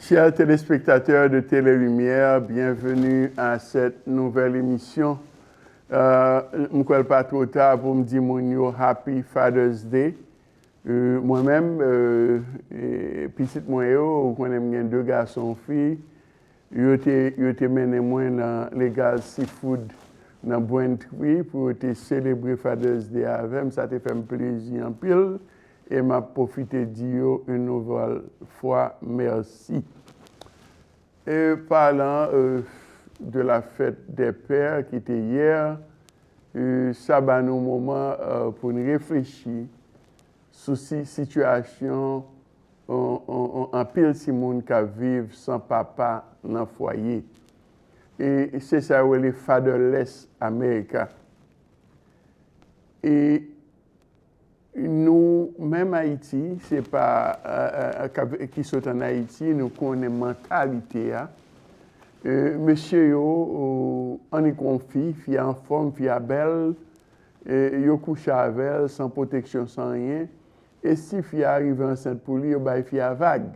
Chers téléspectateurs de Télé-Lumière, bienvenue à cette nouvelle émission. Je ne suis pas trop tard pour me dire Happy Father's Day. Moi-même, petit moi, je connais deux garçons filles. Ils ont mené moi dans Legal Seafood dans Braintree pour célébrer Father's Day avec moi. Ça te fait plaisir en pile. Et m'a profité de dire une nouvelle fois merci. Et parlant de la fête des pères qui était hier, ça va nous moment pour nous réfléchir sur cette situation en pile si monde qui vivent sans papa dans le foyer. Et c'est ça les fatherless America. Et nous, même Haïti, c'est pas qui sont en Haïti, nous connaissons la mentalité. Monsieur, on y confie, il en forme, il belle, il couche avec elle, sans protection, sans rien. Et si il arrive enceinte pour lui, il a vague.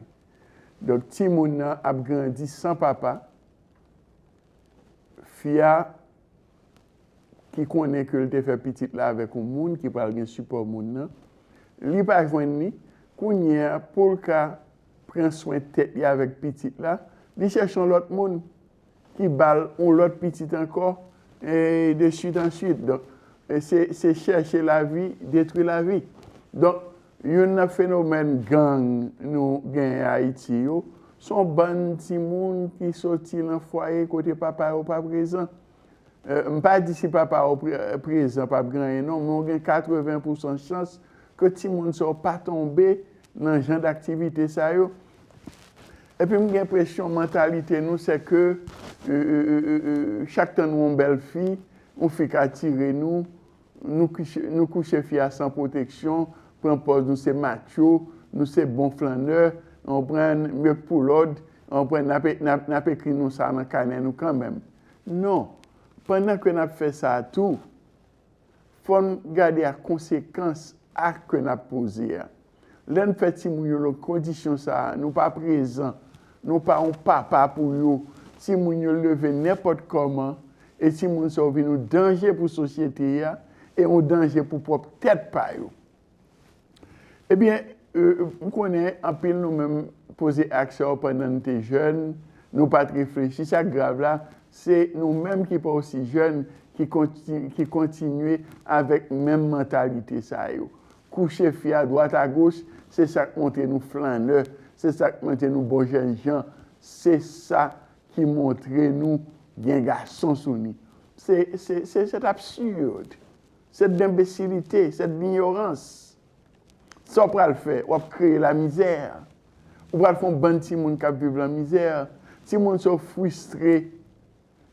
Donc, si mon a grandi sans papa, fia qui connaît que le fait petit là avec un monde qui parle bien support monde li pas joindre kounya pour ka prend soin tête avec petit là li cherche l'autre monde qui balle on l'autre petit encore et de suite en suite. Donc c'est chercher la vie, détruire la vie. Donc il y a un phénomène gang nous gagne à Haïti yo sont ban ti monde qui sorti dans foyer côté papa ou pas présent. Je ne pas dire si papa est présent, pas grand, non, mais on a 80% de chance que tout le monde ne soit pas tombé dans ce genre d'activité. Et puis, j'ai l'impression, la mentalité, nous, c'est que chaque temps nous avons une belle fille, on fait attirer nous coucher filles sans protection, prendre pause, nous c'est macho, nous c'est bon flâneur, on prend mieux pour l'ordre, on prend n'a écrit nous ça dans le carnet, nous quand même. Non. Pendant que nous avons fait ça tout, il faut garder les conséquences que nous avons posées. L'un fait si nous avons conditions ça, nous pas présents, nous pas un papa pour nous, si nous avons levé n'importe comment, et si nous avons un danger pour la société et un danger pour propre tête par eux. Eh bien, nous connaissons un peu nous-mêmes poser action pendant que nous étions jeunes, nous pas réfléchir, c'est grave là. C'est nous-mêmes qui ne sommes pas aussi jeunes qui continuent avec la même mentalité. Coucher fille à droite, à gauche, c'est ça qui montre nous flâneurs, c'est ça qui montre nous bons jeunes gens, c'est ça qui montre nous bien garçons sous nous. C'est absurde, cette imbécilité, cette ignorance. Ça, on va le faire, on va créer la misère. On va faire un bon petit monde qui vit la misère. Si les gens sont frustrés,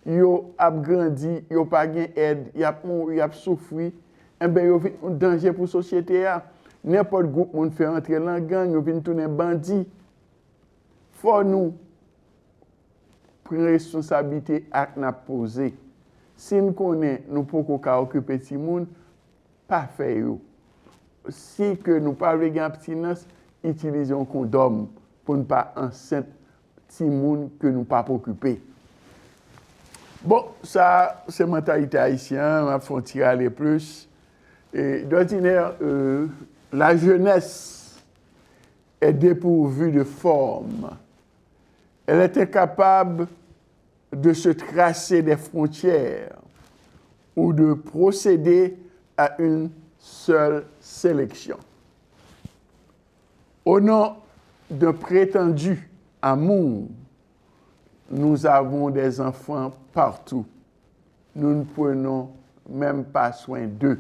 yo a grandi, yo pas gain aide, y a souffri, et ben yo un danger pour société a. N'importe groupe monde fait entrer dans gang, yo vinn tourner bandit. Faut nous prendre responsabilité à n'a poser. Si nous connaît nous pouvons occuper petit monde, pas faire yo. Si que nous pas gain abstinence, utilisons un condom pour ne pas enceinte petit monde que nous pas occuper. Bon, ça, c'est mentalité haïtienne, il faut tirer aller plus. Et d'ordinaire, la jeunesse est dépourvue de forme. Elle est incapable de se tracer des frontières ou de procéder à une seule sélection. Au nom d'un prétendu amour, nous avons des enfants partout. Nous ne prenons même pas soin d'eux.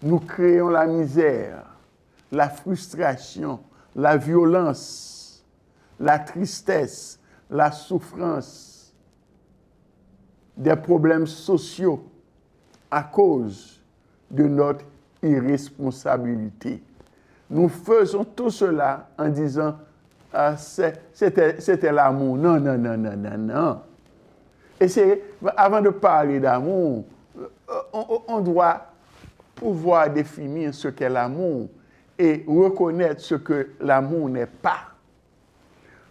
Nous créons la misère, la frustration, la violence, la tristesse, la souffrance, des problèmes sociaux à cause de notre irresponsabilité. Nous faisons tout cela en disant c'était l'amour. Non, non, non, non, non, non. Et c'est, avant de parler d'amour, on doit pouvoir définir ce qu'est l'amour et reconnaître ce que l'amour n'est pas.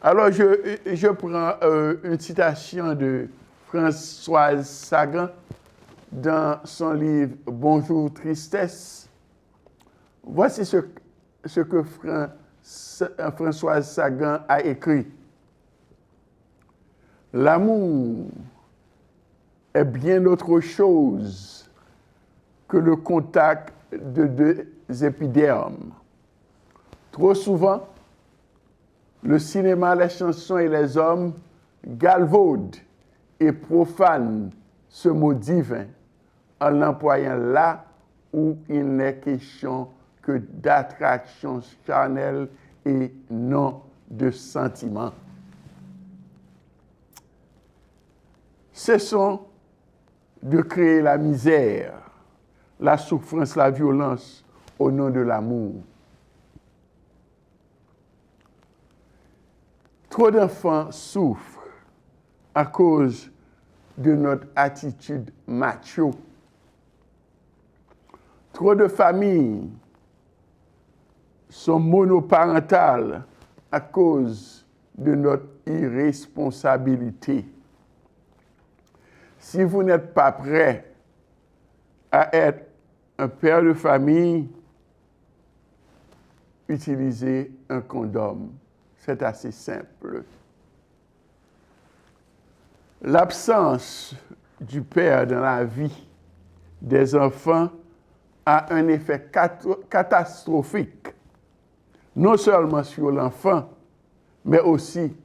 Alors, je prends une citation de Françoise Sagan dans son livre Bonjour Tristesse. Voici ce que Françoise Sagan a écrit. L'amour est bien autre chose que le contact de deux épidermes. Trop souvent, le cinéma, les chansons et les hommes galvaudent et profanent ce mot divin en l'employant là où il n'est question que d'attraction charnelle et non de sentiment. Cessons de créer la misère, la souffrance, la violence au nom de l'amour. Trop d'enfants souffrent à cause de notre attitude macho. Trop de familles sont monoparentales à cause de notre irresponsabilité. Si vous n'êtes pas prêt à être un père de famille, utilisez un condom. C'est assez simple. L'absence du père dans la vie des enfants a un effet catastrophique, non seulement sur l'enfant, mais aussi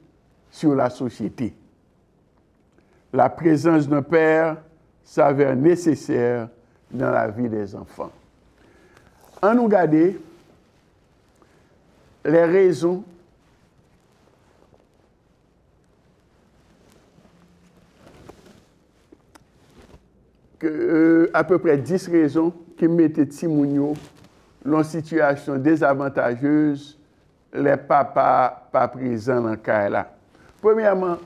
sur la société. La présence d'un père s'avère nécessaire dans la vie des enfants. En nous regarder les raisons à peu près 10 raisons qui mettaient Timounio dans une situation désavantageuse, les papas pas présents dans le cas là. Premièrement,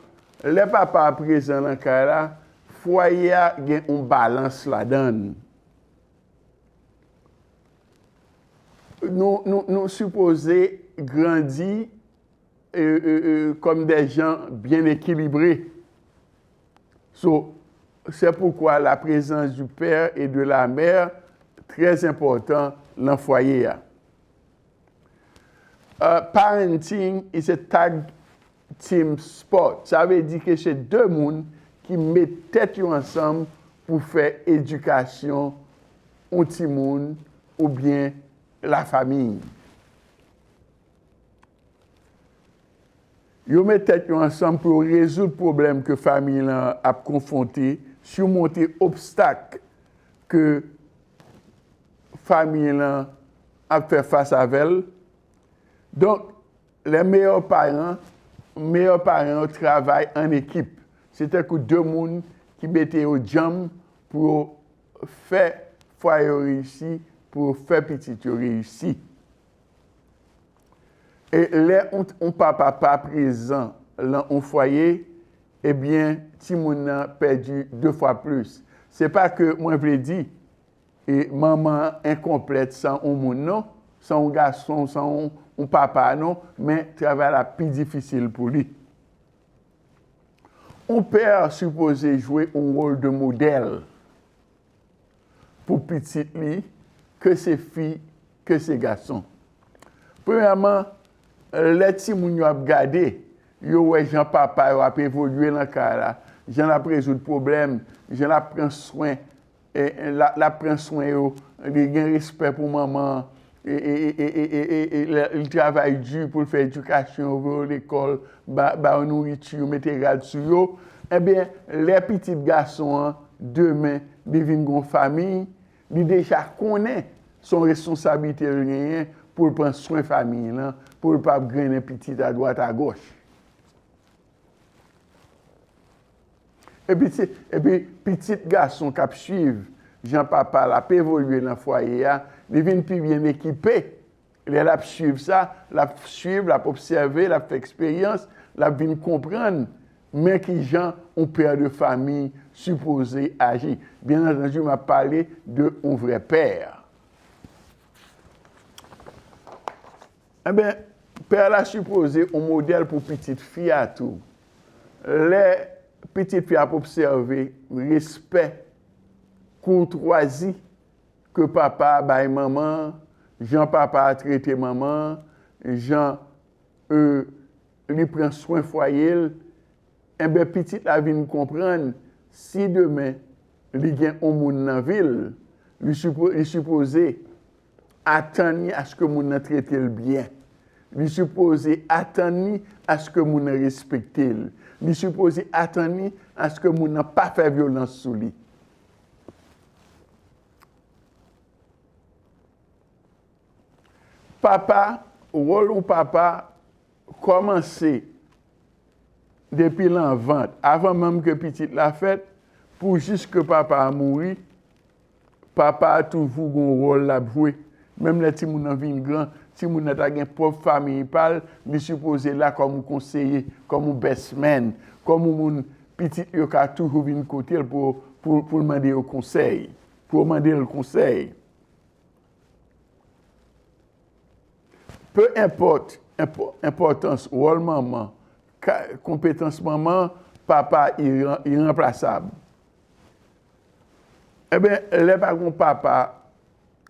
les papas présents dans le cas là, foyer a une balance là-dedans. Nous supposons grandir comme des gens bien équilibrés. C'est pourquoi la présence du père et de la mère très important dans le foyer. Parenting is a tag team sport. Ça veut dire que c'est deux personnes qui mettent tête ensemble pour faire éducation au petit monde ou bien la famille. Ils mettent tête ensemble pour résoudre le problème que la famille a confronté, surmonter obstacles que la famille a fait face à elle. Donc, les meilleurs parents travaillent en équipe. C'était que deux personnes qui mettaient au jam pour faire foyer réussi, pour faire petit réussi. Et là, on papa pas présent dans un foyer, eh bien, Timoun a perdu 2 fois plus. C'est pas que moi je dire et maman incomplète sans un monde non, sans un garçon, sans un papa non, mais travail la plus difficile pour lui. Un père supposé jouer un rôle de modèle pour petit lui, que ses filles, que ses garçons. Premièrement, les petits moun yo ap gade, yo wè jan papa yo ap évoluer dans cas là, jan ap résoudre problème, jan ap prend soin la prend soin yo, il gen respect pour maman et il travaille dur pour faire éducation pour l'école, ba nourriture, mettre garde sur yo. Eh bien, les petits garçons demain, ils viennent gon famille, ils déjà connaissent son responsabilité pour prendre soin de la famille, pour ne pas grainer petit à droite à gauche. Et puis, petit garçon qui suivent, Jean-Papa, la peut évoluer dans le foyer, ils viennent plus bien équipés. Ils suivent ça, ils observer, ils font expérience, ils viennent comprendre, mais qui gens ont père de famille supposé agir. Bien entendu, je m'a parlé de un vrai père. Eh bien, père l'a supposé un modèle pour petite fille à tout. Les petites filles à observer respect, courtoisie que papa baille maman, Jean papa a traité maman, Jean lui prend soin foyer. Eh bien, petite la vient comprendre si demain il y a un monde dans la ville, il supposé attendre à ce que moun traite le bien. Il supposé attendre à ce que moun respecte. Il supposé attendre à ce que moun n'a pas fait violence sur lui. Papa, rôle ou papa commencer depuis l'enfant, avant même que petite la fête, pour juste que papa a mouru, papa a toujours un rôle à jouer. Même les petits moun vin grand, si moun a une propre famille, il supposé là comme conseiller, comme best man, comme moun petit yo ka toujours vin côté pour demander au conseil, pour demander le conseil. Peu importe importance rôle maman, compétence maman, papa irremplaçable. Eh bien, les parents papa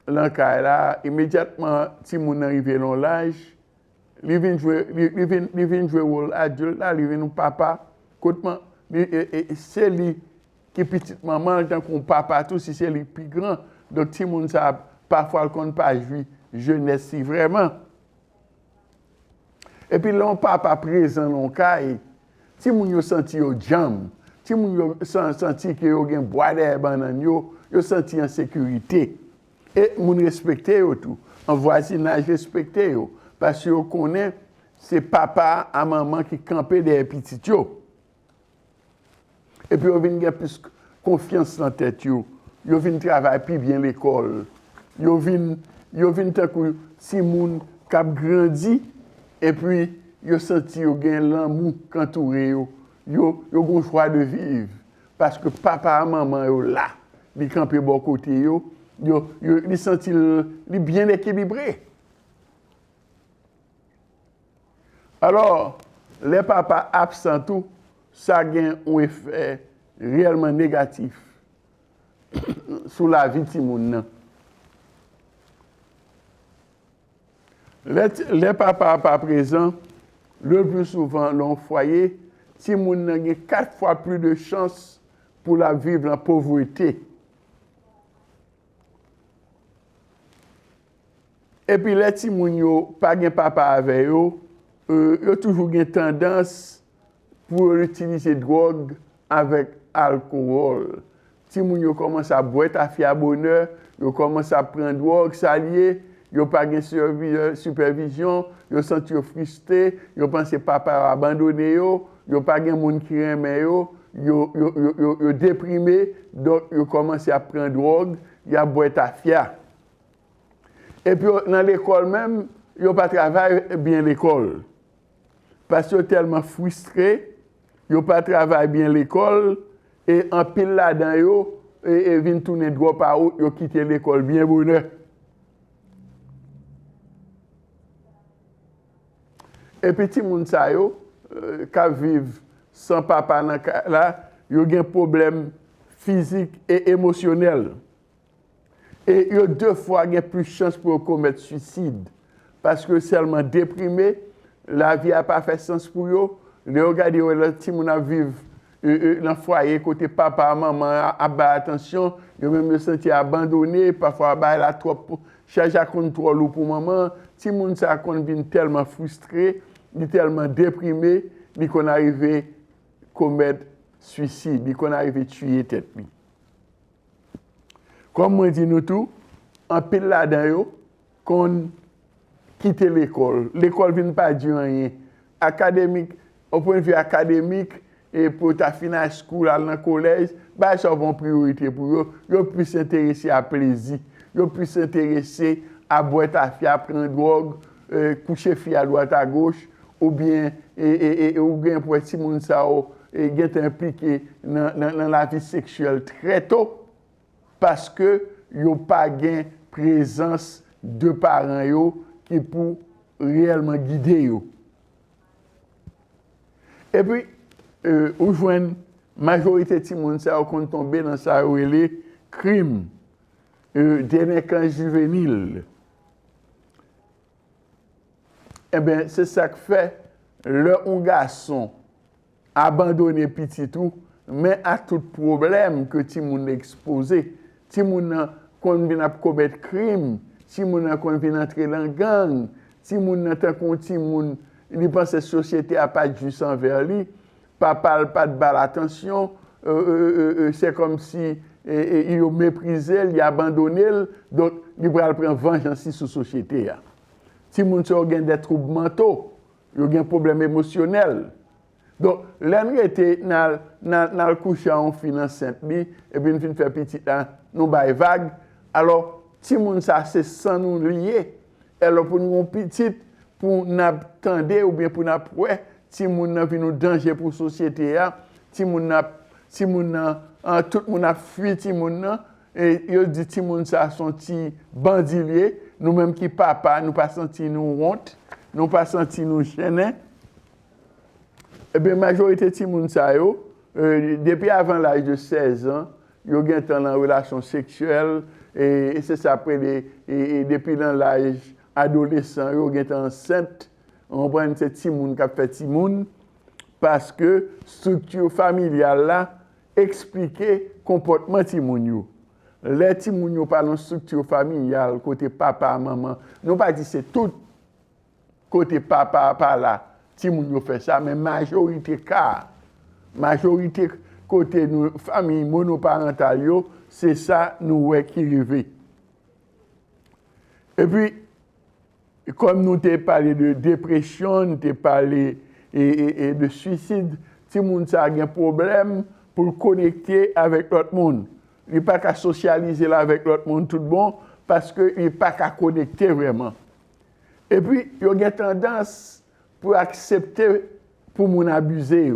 là, immédiatement, si mon arrivé dans l'âge, il vient jouer rôle adulte, là, il vient nous papa, c'est lui qui est petite maman, tant qu'on papa, tout, si c'est lui plus grand. Donc, si mon ça, parfois, qu'on ne pas jouer jeunesse, si vraiment. Et puis, là, papa présent dans le cas, si mon yo senti au jam, si mon yo senti que yo gen bois d'herbe yo senti en sécurité. Et moun respecter tout. En voisinage respecter yo. Parce que yo connaît c'est papa et maman qui campent des petits yo. Et puis yo vinn gen plus confiance dans tête yo. Yo vinn travailler plus bien l'école. Yo vinn tant que si moun k'ap grandi et puis yo senti yo gen l'amour entouré yo. Yo gon choix de vivre parce que papa et maman yo là, li campé bon côté yo. Ils senti bien équilibré. Alors, les papas absents, tout, ça a un effet réellement négatif sur la vie de moun. Les papas pas présents, le plus souvent, dans le foyer, si moun a 4 fois plus de chances pour la vivre en pauvreté. Et puis, les petits moun yo, pas gen papa avec yo, yo toujours gen tendance pour utiliser drogue avec alcool. Si moun yo commence à boire ta fille à bonheur, yo commence à prendre drogue, ça lié, yo pas gen supervision, yo senti yo frustré, yo pense papa a abandonné yo pas gen moun qui aime yo déprimé, donc yo commence à prendre drogue, yo boire ta fille. Et puis, dans l'école même, ils n'ont pas travaillé bien l'école. Parce qu'ils sont tellement frustrés, ils n'ont pas travaillé bien l'école, et en pile là-dedans, ils viennent tourner droit par où, ils ont quitté l'école bien bonheur. Et puis, petit moun sa yo, qui vivent sans papa là, ils ont des problèmes physiques et émotionnels. Et il y a 2 fois plus de chances pour commettre suicide. Parce que seulement déprimé, la vie n'a pas fait sens pour eux. Les regarder les petits gens vivent dans le foyer, côté papa, maman, à bas attention, ils même se sentent abandonnés, parfois la trop charge à compte trop lourd pour maman. Si moun sa vient tellement frustré, tellement déprimé, il qu'on arrive à commettre suicide, il qu'on arrive à tuer tête. Comme moi dis nous tout, en pile là-dedans, qu'on quitte l'école. L'école ne vient pas dire rien. Académique, au point de vue académique, et pour ta finale school, dans le collège, bah, ça va une priorité pour eux. Ils peuvent s'intéresser à plaisir. Ils peuvent s'intéresser à boire ta fille, à prendre drogue, coucher fille à droite à gauche, ou bien pour être si moun sa est impliqué dans la vie sexuelle très tôt. Parce que yo pas gain présence de parents yo qui pour réellement guider. Et puis, ou joignent majorité de gens qui ont tombé dans ça, les crimes, délinquance juvénile. Eh bien, c'est ça que fait le garçon abandonné petit tout, mais à tout problème que Timoun exposé. Timoun qu'on vient commettre crime, Timoun qu'on vient entrer dans gang, Timoun tant qu'on Timoun, il pense que la société a pas de juste envers lui, pas de balle attention, c'est comme si il a méprisé, il a abandonné, donc il va prendre vengeance sur la société. Si moun a des troubles mentaux, il y a des problèmes émotionnels. Donc, l'un était dans le coucher en finance et puis une fait petit nous bail vague. Alors, si moun ça c'est sans nous lier, alors pour nous petit pour n'attendre ou bien pour n'après, si moun n'a vu nous danger pour la société si moun tout le monde a fui si moun et il dit si moun ça sont petit bandilier. Nous-mêmes qui papa, nous pas senti nous honte, nous pas senti nous gêner. Eh bien, majorité de moun sa yo, depuis avant l'âge de 16 ans, yo gen en relation sexuelle et c'est ça après depuis dans l'âge adolescent, yo gen enceinte, on prend cette petit moun qui fait petit moun parce que structure familiale là expliquer comportement petit moun yo. Les petits moun yo parlent de structure familiale, côté papa, maman. Nous pas dit c'est tout côté papa, par là. Petit moun yo fait ça, mais majorité côté nous famille monoparentale yo, c'est ça nous qui arrivé. Et puis comme nous t'ai parlé de dépression, nous t'ai parlé et de suicide, petit moun ça a un problème pour connecter avec l'autre monde. Il n'est pas qu'à socialiser là avec l'autre monde tout bon parce qu'il n'est pas qu'à connecter vraiment. Et puis, il y a une tendance pour accepter pour mon abuser.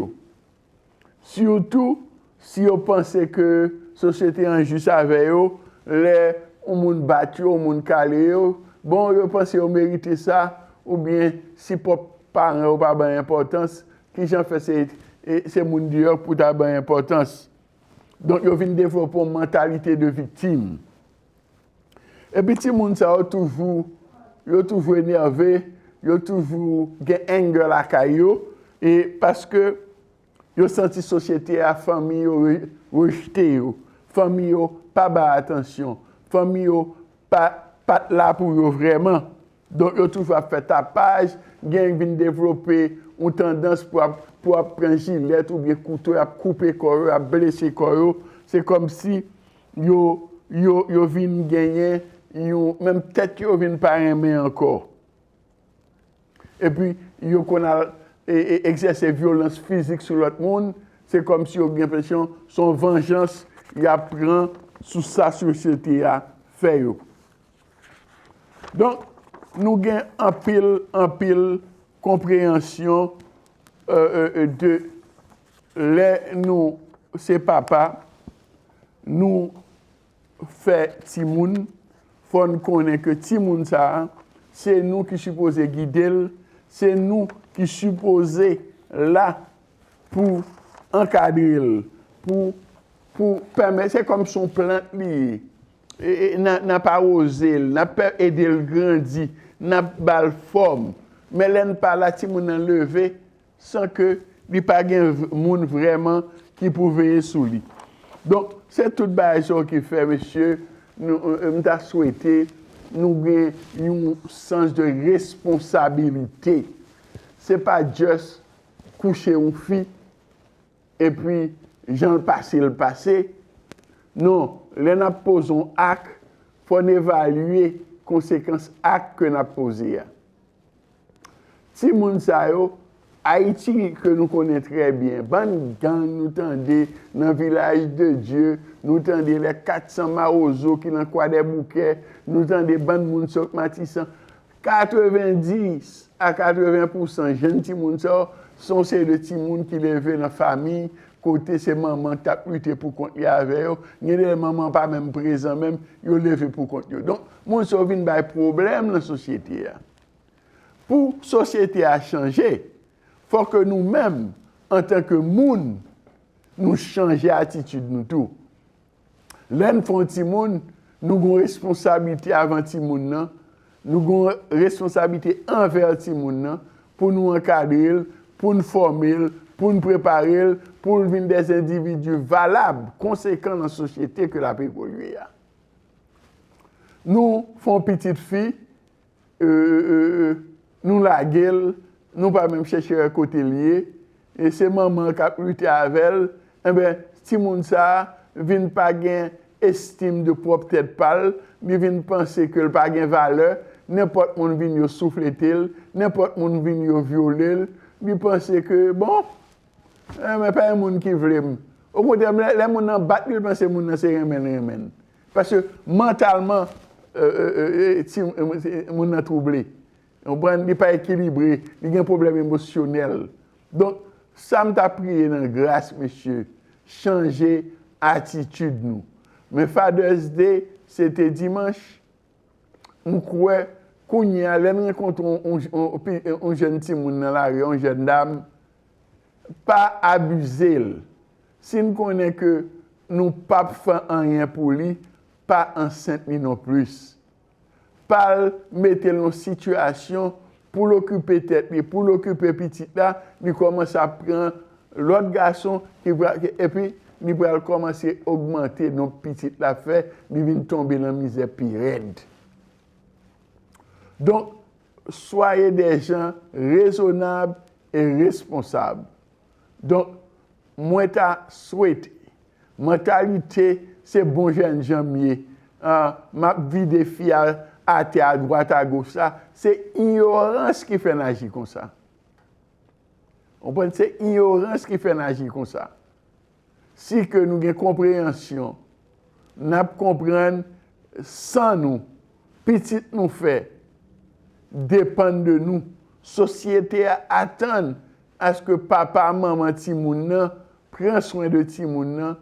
Surtout si vous pensez que la société est injuste avec eux, les gens battu, les gens calé, bon, vous pensez que vous méritez ça, ou bien si vos parents n'ont pas d'importance, qui j'en fais c'est mon Dieu pour ta bonne importance. Donc, ils viennent développer une mentalité de victime. Et puis, les gens sont toujours énervés, ils ont toujours un anger à la caillou, et parce que ils ont senti la société, la famille rejetée, la famille pas attention, la famille pas là pour eux vraiment. Donc, ils ont toujours fait tapage, ils viennent développer une tendance pour prendre gilet ou bien couteau, à couper corps, à blesser corps. C'est comme si yo viennent gagner, même peut-être qu'ils viennent pas aimer encore. Et puis, yo qu'on a exercé violence physique sur l'autre monde, c'est comme si yo a l'impression son vengeance, il apprend sous sa société à faire. Donc, nous avons en pile compréhension de nous, c'est papa, nous fait Timoun, faut nous connaître que Timoun ça, c'est nous qui supposons guider, c'est nous qui supposons là pour encadrer, pour permettre, c'est comme son plante lié. N'a pas osé, n'a pas aidé le grandir, n'a pas de forme. Mais elle n'a pas la Timoun enlevé sans que il n'y ait pas de monde vraiment qui pouvait veiller sur lui. Donc, c'est toute chose qui fait, monsieur, nous avons souhaité, nous avons un sens de responsabilité. Ce n'est pas juste coucher une fille et puis j'en le passé. Non, les nous posons acte, il faut évaluer les conséquences actes que nous avons posées. Si moun sa yo, Haïti que nous connaissons très bien, ban gang nous tendez dans le village de Dieu, nous tendez les 400 maozo qui dans quoi des bouquets, nous tendez ban moun sok matissan. 90 à 80% jeunes ti moun sa sont ces de ti moun qui levé dans la famille, côté c'est maman qui a lutté pour contre y avec eux, ni les maman pas même présent même, yo levé pour contre eux. Donc moun sa vinn bay problème dans la société. pour la société à changer, il faut que nous-mêmes, en tant que monde, nous changions l'attitude nous tout. L'un font petit monde, nous avons une responsabilité avant petit monde, nous avons une responsabilité envers petit monde pour nous encadrer, pour nous former, pour nous préparer, pour devenir des individus valables, conséquents dans la société que la paix évolue. Nous faisons petite fille, nous la gueule, nous pas même chercher un côté lié, et c'est maman qui a lutté avec elle, eh bien, si moun ça vient pas gain estime de propre tête pâle, il vient penser que le pas gain valeur, n'importe moun vient yo souffler tel, n'importe moun vient yo violer, il pense que bon, mais pas un monde qui veut. Au contraire, les moun nan bat, il pense que moun nan c'est remen. Parce que mentalement moun nan troublé. On prend n'est pas équilibré, il y a un problème émotionnel. Donc ça m'a prié dans grâce, monsieur, changer attitude nous. Mais Father's Day, c'était dimanche. Nous croyons qu'on y a rencontré un jeune petit monde dans la rue, une jeune dame, pas abuser. Si nous connaissons que nous pas faire rien pour lui, pas enceinte non plus. Pas mettre dans une situation pour l'occuper tête, pour l'occuper petit là, il commence à prendre l'autre garçon et puis il va commencer à augmenter nos petites affaires, il vient tomber dans la misère puis raide. Donc, soyez des gens raisonnables et responsables. Donc, moi, je souhaite, mentalité, c'est bon jeune jambier. Ma vie de filles à terre, à droite, à gauche, ça, c'est ignorance qui fait agir comme ça. On peut dire c'est ignorance qui fait agir comme ça. Si que nous avons compréhension, nous comprenons sans nous, petit nous fait, dépend de nous. Société attend à ce que papa, maman, Timoun, prenne soin de Timoun,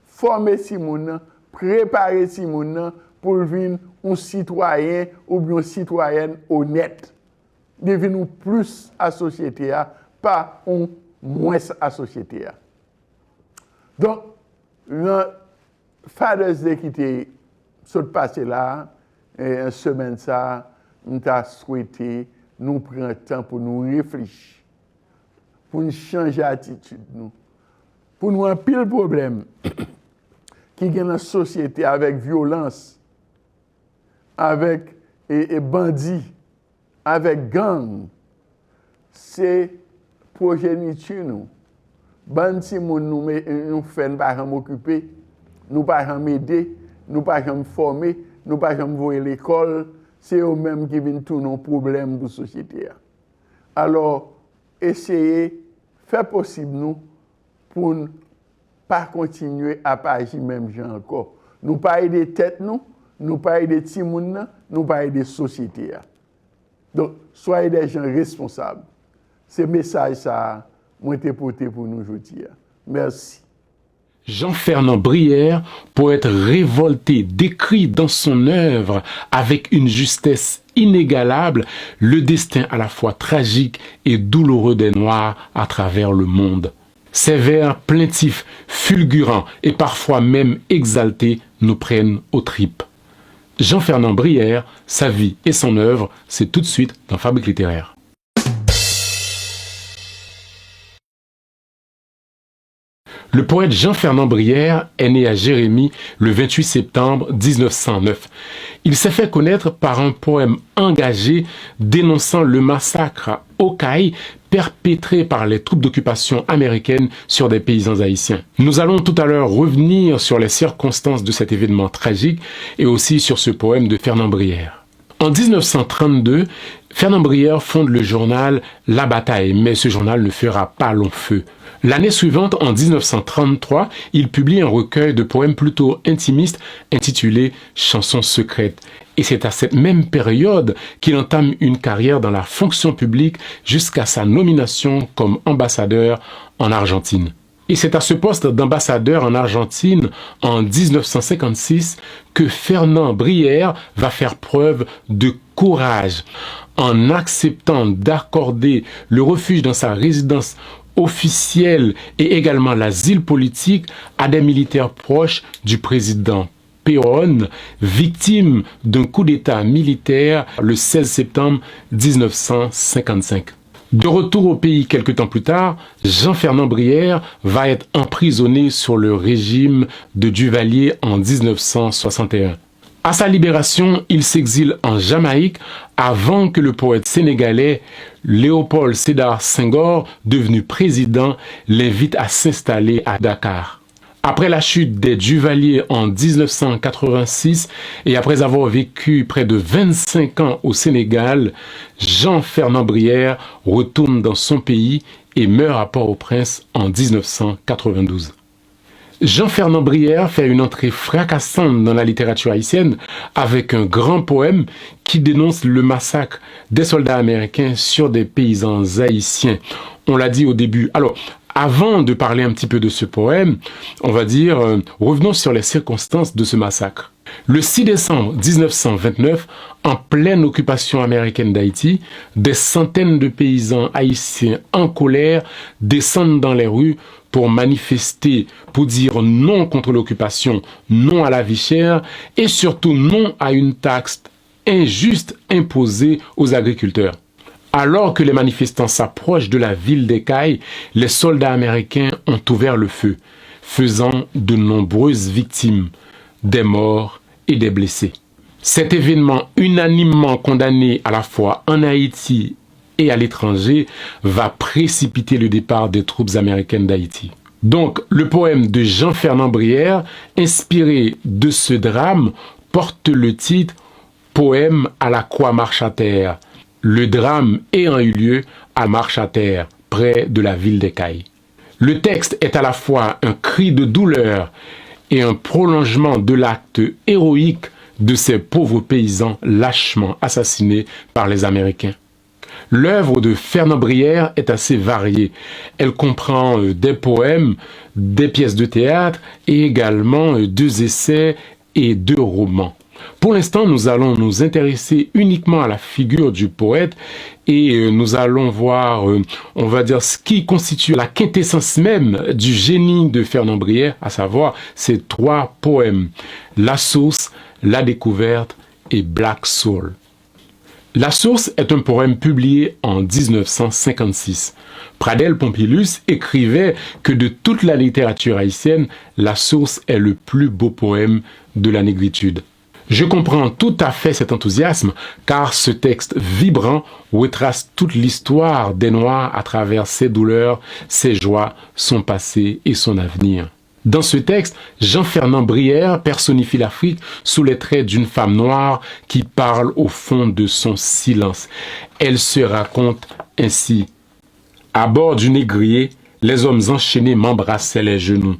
former Timoun, préparer Timoun pour devenir un citoyen ou bien une citoyenne honnête. Devenir plus à la société, pas un moins à la société. Donc, le Father's Day qui était passé là, une semaine ça, nous avons souhaité nous prendre le temps pour nous réfléchir, pour nous changer d'attitude, pour nous un pile problème qui est dans la société avec violence, avec bandits, avec gang. C'est progéniture nous. Bandi nous fait pas m'occuper, nous pas m'aider, nous pas former, nous pas voir l'école. C'est eux-mêmes qui viennent tous nos problèmes de la société. Alors, essayez, faire possible nous pour ne pas continuer à pas agir même gens encore. Nous pas aider tête nous pas aider timoun, nous pas aider société. Donc, soyez des gens responsables. Ce message ça ont été porté pour nous aujourd'hui. Merci. Jean-Fernand Brière, poète révolté, décrit dans son œuvre avec une justesse inégalable le destin à la fois tragique et douloureux des Noirs à travers le monde. Ses vers plaintifs, fulgurants et parfois même exaltés nous prennent aux tripes. Jean-Fernand Brière, sa vie et son œuvre, c'est tout de suite dans Fabrique littéraire. Le poète Jean-Fernand Brière est né à Jérémie le 28 septembre 1909. Il s'est fait connaître par un poème engagé dénonçant le massacre à Ocaï perpétré par les troupes d'occupation américaines sur des paysans haïtiens. Nous allons tout à l'heure revenir sur les circonstances de cet événement tragique et aussi sur ce poème de Fernand Brière. En 1932, Fernand Brière fonde le journal La Bataille, mais ce journal ne fera pas long feu. L'année suivante, en 1933, il publie un recueil de poèmes plutôt intimistes intitulé « Chansons secrètes ». Et c'est à cette même période qu'il entame une carrière dans la fonction publique jusqu'à sa nomination comme ambassadeur en Argentine. Et c'est à ce poste d'ambassadeur en Argentine, en 1956, que Fernand Brière va faire preuve de courage. en acceptant d'accorder le refuge dans sa résidence officielle et également l'asile politique à des militaires proches du président Péron, victime d'un coup d'État militaire le 16 septembre 1955. De retour au pays quelque temps plus tard, Jean-Fernand Brière va être emprisonné sur le régime de Duvalier en 1961. À sa libération, il s'exile en Jamaïque avant que le poète sénégalais Léopold Sédar Senghor, devenu président, l'invite à s'installer à Dakar. Après la chute des Duvalier en 1986 et après avoir vécu près de 25 ans au Sénégal, Jean-Fernand Brière retourne dans son pays et meurt à Port-au-Prince en 1992. Jean-Fernand Brière fait une entrée fracassante dans la littérature haïtienne avec un grand poème qui dénonce le massacre des soldats américains sur des paysans haïtiens. On l'a dit au début. Alors, avant de parler un petit peu de ce poème, on va dire, revenons sur les circonstances de ce massacre. Le 6 décembre 1929, en pleine occupation américaine d'Haïti, des centaines de paysans haïtiens en colère descendent dans les rues pour manifester, pour dire non contre l'occupation, non à la vie chère et surtout non à une taxe injuste imposée aux agriculteurs. Alors que les manifestants s'approchent de la ville d'Écaille, les soldats américains ont ouvert le feu, faisant de nombreuses victimes, des morts et des blessés. Cet événement unanimement condamné à la fois en Haïti et à l'étranger va précipiter le départ des troupes américaines d'Haïti. Donc, le poème de Jean-Fernand Brière, inspiré de ce drame, porte le titre « Poème à la croix marche à terre », le drame ayant eu lieu à Marche-à-Terre, près de la ville d'Écaille. Le texte est à la fois un cri de douleur et un prolongement de l'acte héroïque de ces pauvres paysans lâchement assassinés par les Américains. L'œuvre de Fernand Brière est assez variée. Elle comprend des poèmes, des pièces de théâtre et également 2 essais et 2 romans. Pour l'instant, nous allons nous intéresser uniquement à la figure du poète et nous allons voir, on va dire, ce qui constitue la quintessence même du génie de Fernand Brière, à savoir ces 3 poèmes, La Source, La Découverte et Black Soul. La Source est un poème publié en 1956. Pradel Pompilus écrivait que de toute la littérature haïtienne, La Source est le plus beau poème de la négritude. Je comprends tout à fait cet enthousiasme car ce texte vibrant retrace toute l'histoire des Noirs à travers ses douleurs, ses joies, son passé et son avenir. Dans ce texte, Jean-Fernand Brière personnifie l'Afrique sous les traits d'une femme noire qui parle au fond de son silence. Elle se raconte ainsi. À bord du négrier, les hommes enchaînés m'embrassaient les genoux,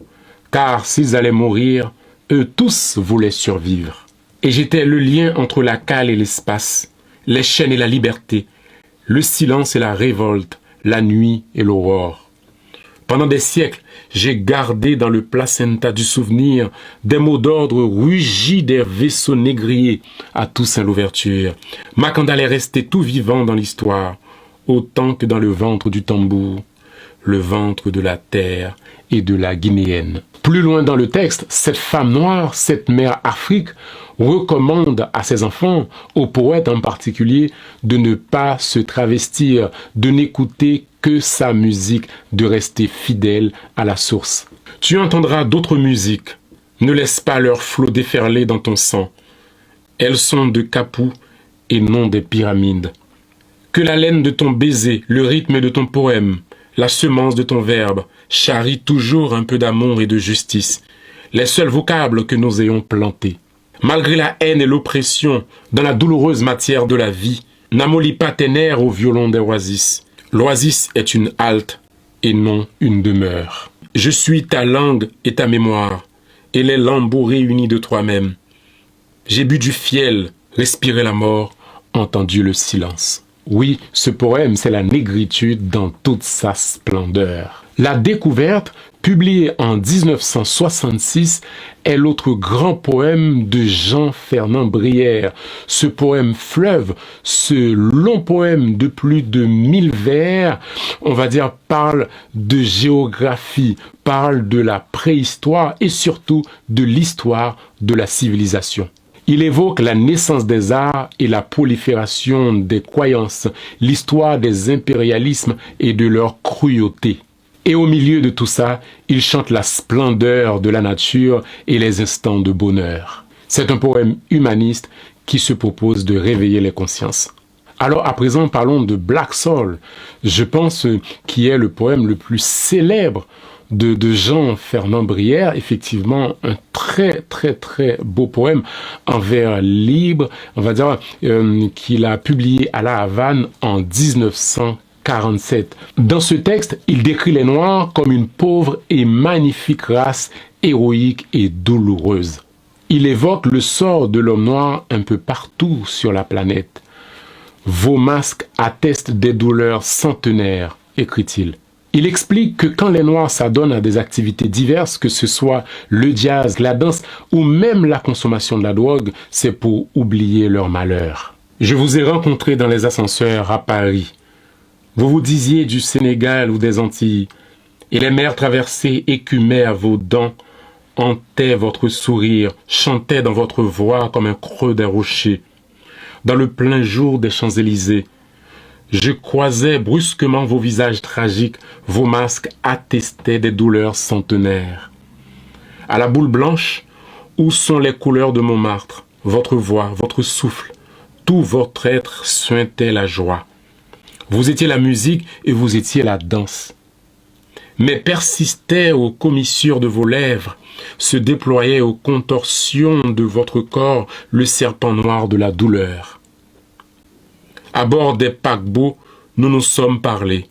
car s'ils allaient mourir, eux tous voulaient survivre. Et j'étais le lien entre la cale et l'espace, les chaînes et la liberté, le silence et la révolte, la nuit et l'aurore. Pendant des siècles, j'ai gardé dans le placenta du souvenir des mots d'ordre rugis des vaisseaux négriers à Toussaint l'ouverture. Macandal est resté tout vivant dans l'histoire, autant que dans le ventre du tambour, le ventre de la terre et de la guinéenne. Plus loin dans le texte, cette femme noire, cette mère Afrique, recommande à ses enfants, aux poètes en particulier, de ne pas se travestir, de n'écouter que sa musique, de rester fidèle à la source. Tu entendras d'autres musiques, ne laisse pas leur flot déferler dans ton sang. Elles sont de Kapou et non des pyramides. Que la laine de ton baiser, le rythme de ton poème, la semence de ton verbe, charrie toujours un peu d'amour et de justice, les seuls vocables que nous ayons plantés. Malgré la haine et l'oppression, dans la douloureuse matière de la vie, n'amollis pas tes nerfs au violon des oasis. L'oasis est une halte et non une demeure. Je suis ta langue et ta mémoire, et les lambeaux réunis de toi-même. J'ai bu du fiel, respiré la mort, entendu le silence. Oui, ce poème, c'est la négritude dans toute sa splendeur. La Découverte, publié en 1966, est l'autre grand poème de Jean-Fernand Brière. Ce poème fleuve, ce long poème de plus de 1000 vers, on va dire, parle de géographie, parle de la préhistoire et surtout de l'histoire de la civilisation. Il évoque la naissance des arts et la prolifération des croyances, l'histoire des impérialismes et de leur cruauté. Et au milieu de tout ça, il chante la splendeur de la nature et les instants de bonheur. C'est un poème humaniste qui se propose de réveiller les consciences. Alors à présent, parlons de Black Soul. Je pense qu'il est le poème le plus célèbre de Jean-Fernand Brière. Effectivement, un très beau poème en vers libre, on va dire, qu'il a publié à La Havane en 1947. Dans ce texte, il décrit les Noirs comme une pauvre et magnifique race héroïque et douloureuse. Il évoque le sort de l'homme noir un peu partout sur la planète. Vos masques attestent des douleurs centenaires, écrit-il. Il explique que quand les Noirs s'adonnent à des activités diverses, que ce soit le jazz, la danse ou même la consommation de la drogue, c'est pour oublier leur malheur. Je vous ai rencontré dans les ascenseurs à Paris. Vous vous disiez du Sénégal ou des Antilles, et les mers traversées écumaient à vos dents, hantaient votre sourire, chantaient dans votre voix comme un creux des rochers. Dans le plein jour des Champs-Élysées, je croisais brusquement vos visages tragiques, vos masques attestaient des douleurs centenaires. À la boule blanche, où sont les couleurs de Montmartre? Votre voix, votre souffle, tout votre être suintait la joie. Vous étiez la musique et vous étiez la danse. Mais persistait aux commissures de vos lèvres, se déployait aux contorsions de votre corps le serpent noir de la douleur. À bord des paquebots, nous nous sommes parlé.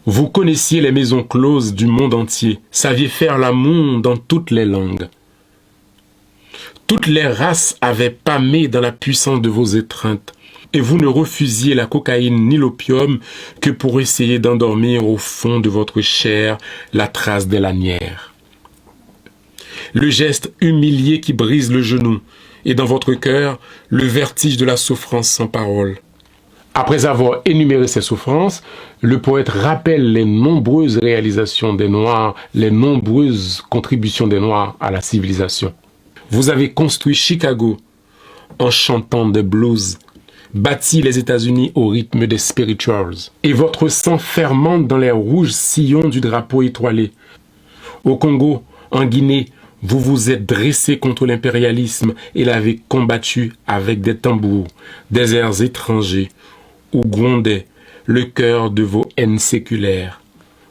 Vous connaissiez les maisons closes du monde entier, saviez faire l'amour dans toutes les langues. Toutes les races avaient pâmé dans la puissance de vos étreintes, et vous ne refusiez la cocaïne ni l'opium que pour essayer d'endormir au fond de votre chair la trace des lanières. Le geste humilié qui brise le genou, et dans votre cœur, le vertige de la souffrance sans parole. Après avoir énuméré ces souffrances, le poète rappelle les nombreuses réalisations des Noirs, les nombreuses contributions des Noirs à la civilisation. Vous avez construit Chicago en chantant des blues, bâti les États-Unis au rythme des spirituals, et votre sang fermente dans les rouges sillons du drapeau étoilé. Au Congo, en Guinée, vous vous êtes dressé contre l'impérialisme et l'avez combattu avec des tambours, des airs étrangers, où grondait le cœur de vos haines séculaires.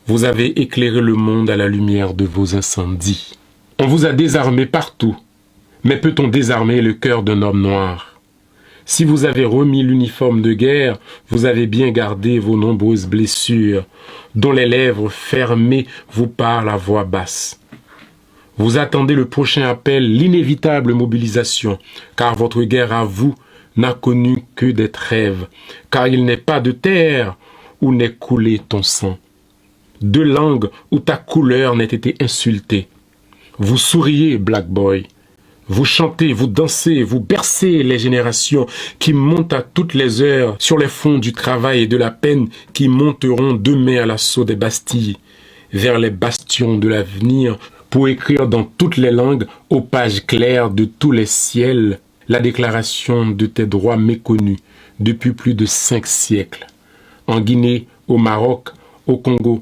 Vous avez éclairé le monde à la lumière de vos incendies. On vous a désarmé partout, mais peut-on désarmer le cœur d'un homme noir? Si vous avez remis l'uniforme de guerre, vous avez bien gardé vos nombreuses blessures, dont les lèvres fermées vous parlent à voix basse. Vous attendez le prochain appel, l'inévitable mobilisation, car votre guerre à vous n'a connu que des trêves, car il n'est pas de terre où n'est coulé ton sang, de langue où ta couleur n'ait été insultée. Vous souriez, Black Boy, vous chantez, vous dansez, vous bercez les générations qui montent à toutes les heures sur les fonds du travail et de la peine qui monteront demain à l'assaut des Bastilles, vers les bastions de l'avenir pour écrire dans toutes les langues, aux pages claires de tous les ciels, la déclaration de tes droits méconnus depuis plus de 5 siècles. En Guinée, au Maroc, au Congo,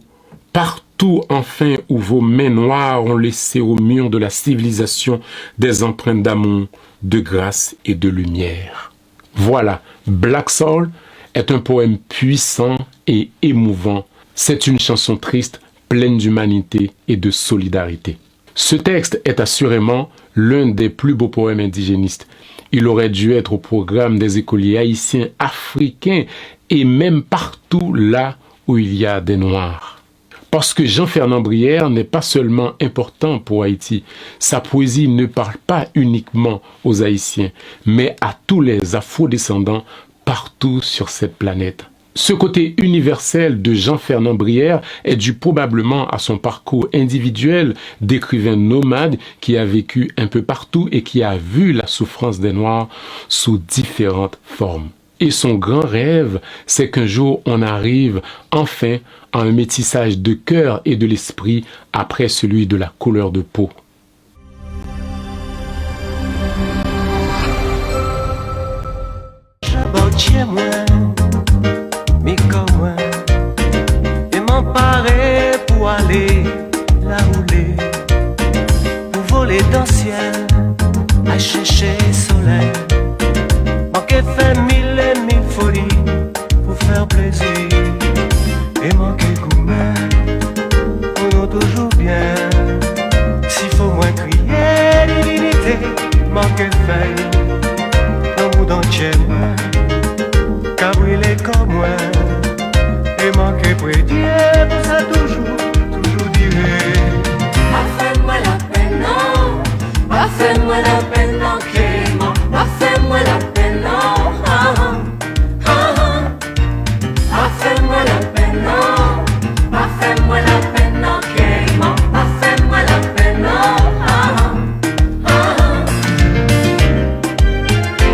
partout enfin où vos mains noires ont laissé au mur de la civilisation des empreintes d'amour, de grâce et de lumière. Voilà, Black Soul est un poème puissant et émouvant. C'est une chanson triste, pleine d'humanité et de solidarité. Ce texte est assurément l'un des plus beaux poèmes indigénistes. Il aurait dû être au programme des écoliers haïtiens, africains et même partout là où il y a des Noirs. Parce que Jean-Fernand Brière n'est pas seulement important pour Haïti. Sa poésie ne parle pas uniquement aux Haïtiens, mais à tous les afro-descendants partout sur cette planète. Ce côté universel de Jean-Fernand Brière est dû probablement à son parcours individuel d'écrivain nomade qui a vécu un peu partout et qui a vu la souffrance des Noirs sous différentes formes. Et son grand rêve, c'est qu'un jour on arrive enfin à un métissage de cœur et de l'esprit après celui de la couleur de peau. Et m'emparer pour aller là rouler, pour voler dans le ciel, à chercher soleil. Manquer fait mille et mille folies pour faire plaisir. Et manquer gourmet, on a toujours bien. S'il faut moins crier divinité, manquer fait, dans mon dentier, qu'à brûler comme moi. Et manquer prédier, pour ça toujours, toujours dirait. Pas fait-moi la peine, non. Pas fait-moi la peine, non, Clément. Pas fait-moi la peine, non. Ah, ah, ah. Pas fait-moi la peine, non. Pas fait-moi la peine, non, Clément. Pas fait-moi la peine, non. Ah, ah, ah.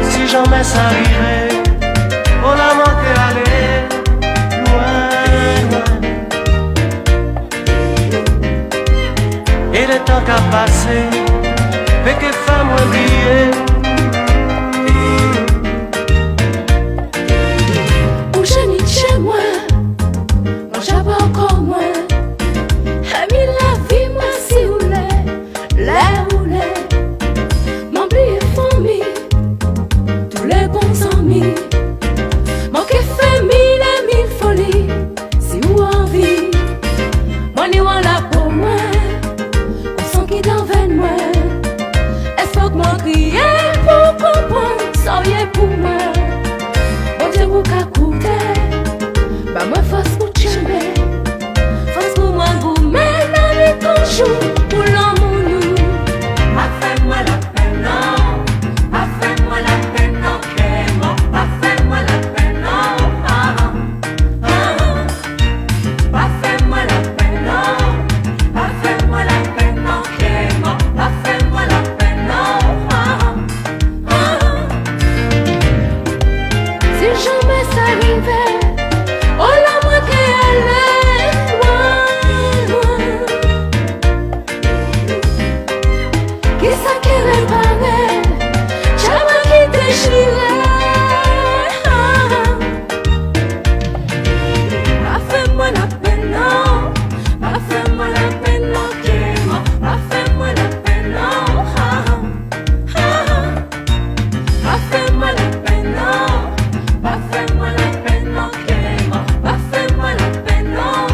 Si jamais ça arrivait, on a manqué aller. Et le temps qu'a passé, fait que femme oubliée. Où je n'y chez moi, moi j'avais encore moins. Amis la vie, moi si ou l'air ou m'oublier famille, tous les bons amis. Manquer fait mille et mille folies, si ou envie. Moi n'y voilà pour moi. Qui t'envène moi. Est-ce que moi crier pour comprendre, soyez pour moi. Bon Dieu vous qu'a coûté, bah moi force pour t'aimer. Force pour moi vous mène dans les toujours pour l'amour nous. Pas fait-moi la peine non, pas fait-moi la peine non, Clément. Pas fait-moi la peine non, ah, ah, ah. Pas fait-moi la peine non, pas fait-moi la peine non. Pas fait-moi la peine, non. Ah, ah, ah. Si jamais ça arrivait, oh la moi qu'elle est loin, loin. Qui ça qui réparait, jamais qui déchirait. Pas fait-moi la peine, non. Pas fait-moi la peine, non. Pas fait-moi la peine, non. Pas fait-moi la peine, non. Pas fait-moi la peine, non, Clément. Pas fait-moi la peine, non.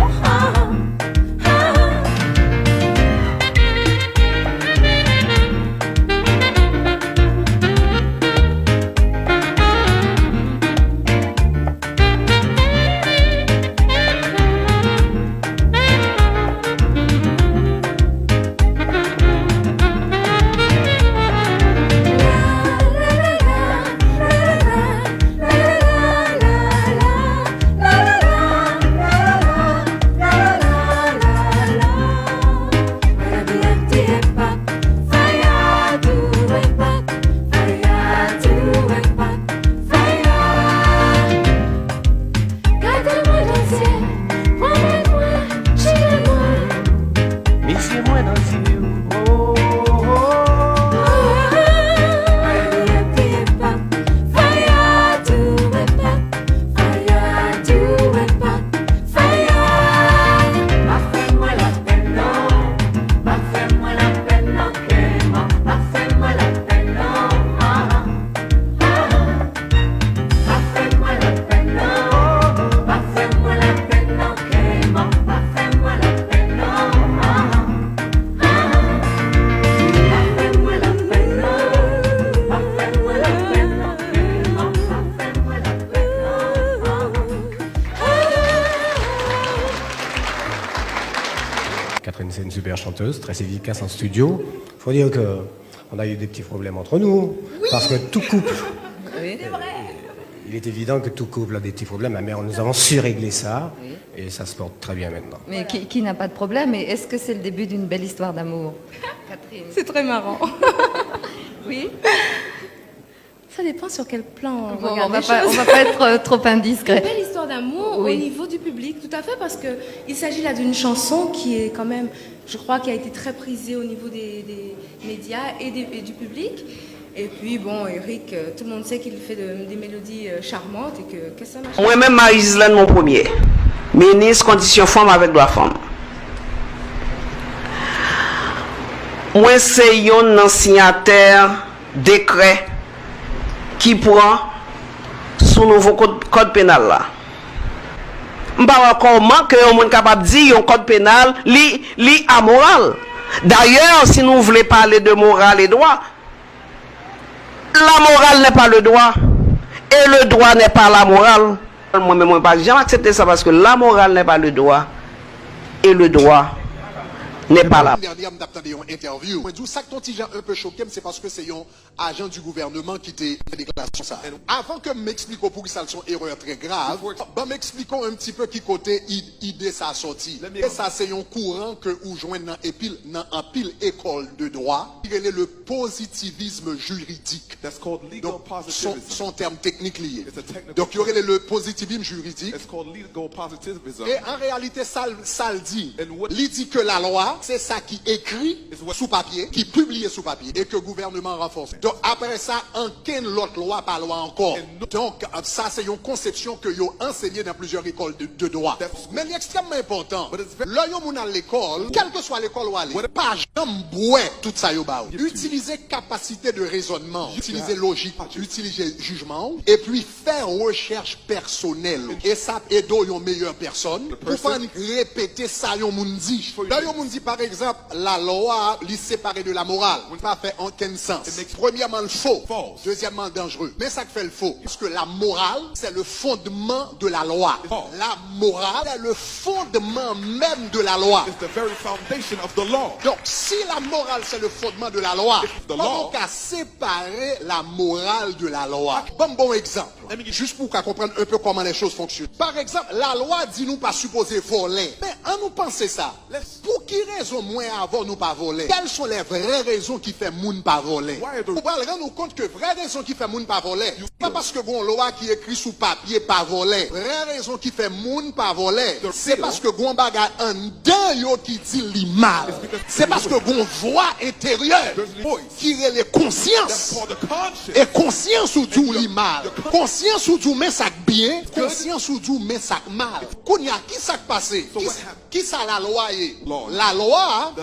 Catherine, c'est une super chanteuse, très efficace en studio. Il faut dire qu'on a eu des petits problèmes entre nous, parce que tout couple... Oui. Il est évident que tout couple a des petits problèmes, mais nous avons su régler ça, Oui. et ça se porte très bien maintenant. Mais qui n'a pas de problème? Et est-ce que c'est le début d'une belle histoire d'amour? Catherine. C'est très marrant. Oui. Ça dépend sur quel plan on Bon, regarde on va les pas, choses. on va pas être trop indiscret. Belle histoire d'amour Oui. au niveau du public, tout à fait, parce que il s'agit là d'une chanson qui est quand même, je crois, qui a été très prisée au niveau des médias et du public. Et puis bon, Eric, tout le monde sait qu'il fait des mélodies charmantes et que ça marche. Moi-même, Marie-Gislaine, mon premier. Ministre, condition femme avec droit femme. Moi, c'est un signataire décret qui prend sous nouveau code pénal là. Je ne sais pas comment que on est capable de dire un code pénal li amoral. D'ailleurs, si nous voulons parler de morale et droit, la morale n'est pas le droit et le droit n'est pas la morale. Moi-même, je ne peux pas jamais accepter ça parce que la morale n'est pas le droit et le droit n'est pas là. Dernière, m'attendais une interview. Moi, ça que ton petit un peu choqué, c'est parce que c'est un agent du gouvernement qui t'a fait déclaration ça. Avant que m'explique pour qui ça sont erreur très grave, ben m'expliquons un petit peu qui côté idée ça a sorti. Et ça c'est un courant que ou joint dans en pile école de droit, qui est le positivisme juridique. Donc son terme technique lié. Donc il y aurait le positivisme juridique. Et en réalité ça le dit. Il dit que la loi c'est ça qui écrit sous papier, qui publie sous papier et que le gouvernement renforce. Donc après ça, en quelle autre loi par loi encore. Donc ça c'est une conception que vous enseignez dans plusieurs écoles de droit. Mais l'extrêmement important, là vous à l'école, quelle que soit l'école où aller, pas jamais tout ça yo ba. Utiliser capacité de raisonnement, utiliser logique, utiliser jugement et puis faire recherche personnelle. Et ça aide une meilleure personne pour pas répéter ça yon moun dit. Là yon moun dit par exemple, la loi li séparée de la morale. On ne pas fait aucun sens. Premièrement, le faux. Deuxièmement, dangereux. Mais ça fait le faux. Parce que la morale, c'est le fondement de la loi. La morale, c'est le fondement même de la loi. Donc, si la morale, c'est le fondement de la loi, comment on séparer la morale de la loi? Bon exemple. Juste pour qu'on comprenne un peu comment les choses fonctionnent. Par exemple, la loi dit nous pas supposé voler. Mais en nous penser ça, pour qui raison moins avant nous pas voler? Quelles sont les vraies raisons qui fait moun pas voler? Vous allez rendre compte que vraie raison qui fait moun pas voler, pas parce que bon loi qui écrit sous papier pas voler. Vraie raison qui fait moun pas voler, c'est parce que gon bagay en dedans yo qui dit li mal. C'est parce que gon voix intérieure qui est les consciences. Et conscience ou du li mal. Conscience ou du mais ça bien, conscience ou du mais ça mal. Kounya qui ça passé? Qui ça la loi est? La loi,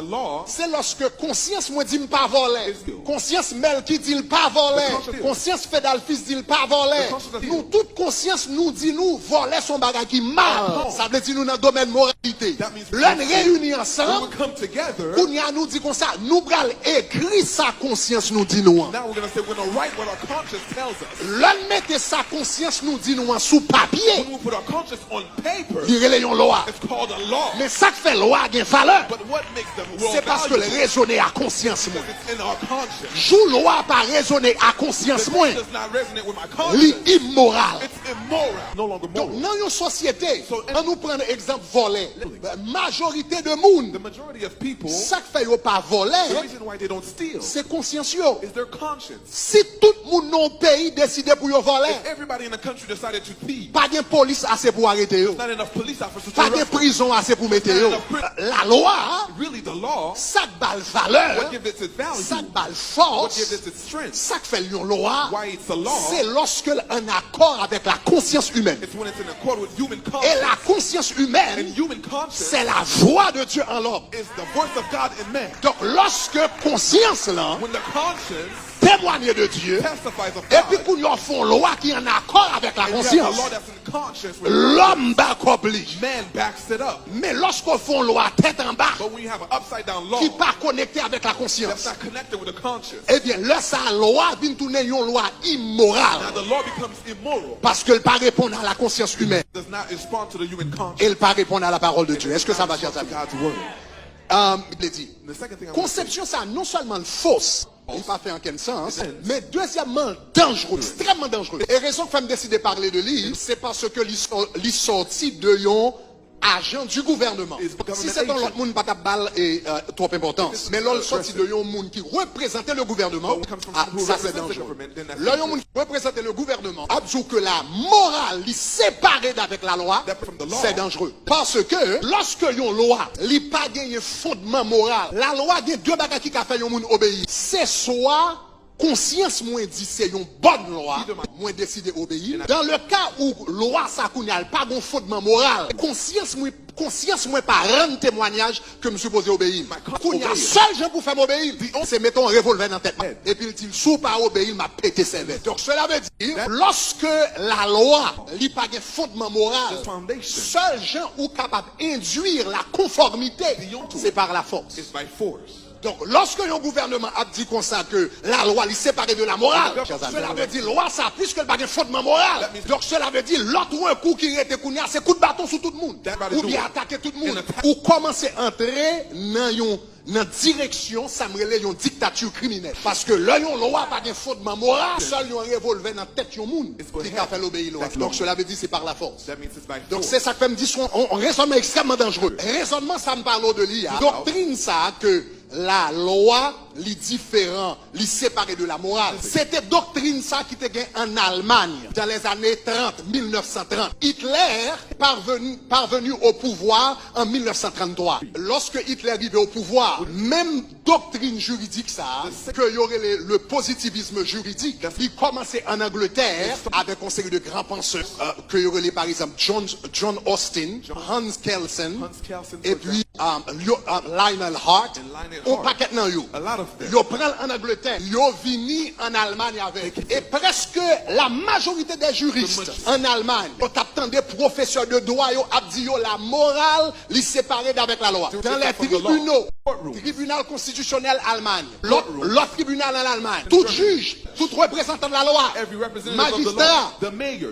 c'est lorsque conscience moi dit pas voler. Conscience Mel qui dit pas voler. Conscience Fedalfis dit pas voler. Nous toute conscience nous dit nous voler son bagage qui mal. Ça veut dire nous dans le domaine moralité. L'un réunis ensemble. Kounya nous dit comme ça, nous pral écrit sa conscience nous dit nous. L'un mette sa conscience nous dit nous sous papier. Il y a une loi. Mais ça qui fait loi a une valeur. C'est parce que le raisonner à conscience moins. Jou loi pas raisonner à conscience moins. L'immoral. Donc dans une société, on nous prend exemple voler. Majorité de monde. Ça qui fait pas voler, c'est conscience yo. Si tout le monde dans le pays décide pour yo voler, pas de police assez pour arrêter yo. Pas de prison assez pour mettre yo. La loi, ça balle valeur, ça balle force, ça fait une loi, c'est lorsque en accord avec la conscience humaine. Et la conscience humaine, c'est la voix de Dieu en l'homme. Donc lorsque conscience là, témoigner de Dieu, et puis qu'on y font loi qui est en accord avec la conscience, l'homme oblige. Mais lorsqu'on fait loi tête en bas, qui n'est pas connecté avec la conscience, eh bien, là, sa loi vient tourner une loi immorale. Parce qu'elle ne pas répondre à la conscience humaine. Elle ne pas répondre à la parole de Dieu. Est-ce que ça va, chers amis? Il dit, conception, ça non seulement fausse, Il pas fait en quel sens, mais deuxièmement, dangereux, extrêmement dangereux. Et raison que je me décider de parler de lui, c'est parce que l'il sorti de yon agent du gouvernement. Si c'est dans l'autre monde, pas de balle et trop importance. Mais l'autre sorti de yon monde qui représentait le gouvernement, ça c'est dangereux. L'autre monde qui représentait le gouvernement, a dit que la morale, li séparée d'avec la loi, c'est dangereux. Parce que lorsque yon loi, li pas gagné fondement moral, la loi gagne deux bagages qui a fait yon monde obéir. C'est soit conscience moins dit c'est une bonne loi, moins décidé obéir. Dans le cas où loi ça n'a pas de fondement moral, conscience moins pas rendre témoignage que me supposé obéir. Il y a seul gens pour faire obéir, c'est mettons un revolver dans la tête. Et puis il dit sous pas obéir, m'a pété ses vêtements. Donc cela veut dire lorsque la loi n'a pas de fondement moral, seul gens ou capable d'induire la conformité, c'est par la force. Donc, lorsque un gouvernement a dit comme ça que la loi est séparée de la morale, cela veut dire loi ça puisque le bagage fondement moral. Donc, cela veut dire l'autre un coup qui était kounia, c'est coup de bâton sur tout le monde. Ou bien attaquer tout le monde. Ou commencer à entrer dans direction, ça me relève une dictature criminelle. Parce que là, yon loi pas de fondement moral, seul yon revolver dans la tête yon monde qui a fait l'obéir loi. Donc, cela veut dire c'est par la force. Donc, c'est ça que fait me dire un raisonnement extrêmement dangereux. Raisonnement, ça me parle de l'IA. Doctrine ça que la loi, li différent, li séparé de la morale. C'était doctrine ça qui était gain en Allemagne dans les années 30, 1930. Hitler parvenu au pouvoir en 1933. Lorsque Hitler arrivait au pouvoir, même doctrine juridique ça, que y aurait le positivisme juridique, il commençait en Angleterre avec un série de grands penseurs, que y aurait par exemple John Austin, Hans Kelsen, et puis Lionel Hart. On paquet nan yo. Yo prend en Angleterre, yo vini en Allemagne avec. Et presque la majorité des juristes en Allemagne, on t'attend des professeurs de droit, yo a dit yo la morale li séparée d'avec la loi. Dans les tribunaux, tribunal constitutionnel Allemagne, l'autre tribunal en Allemagne, tout juge, tout représentant de la loi, magistrat,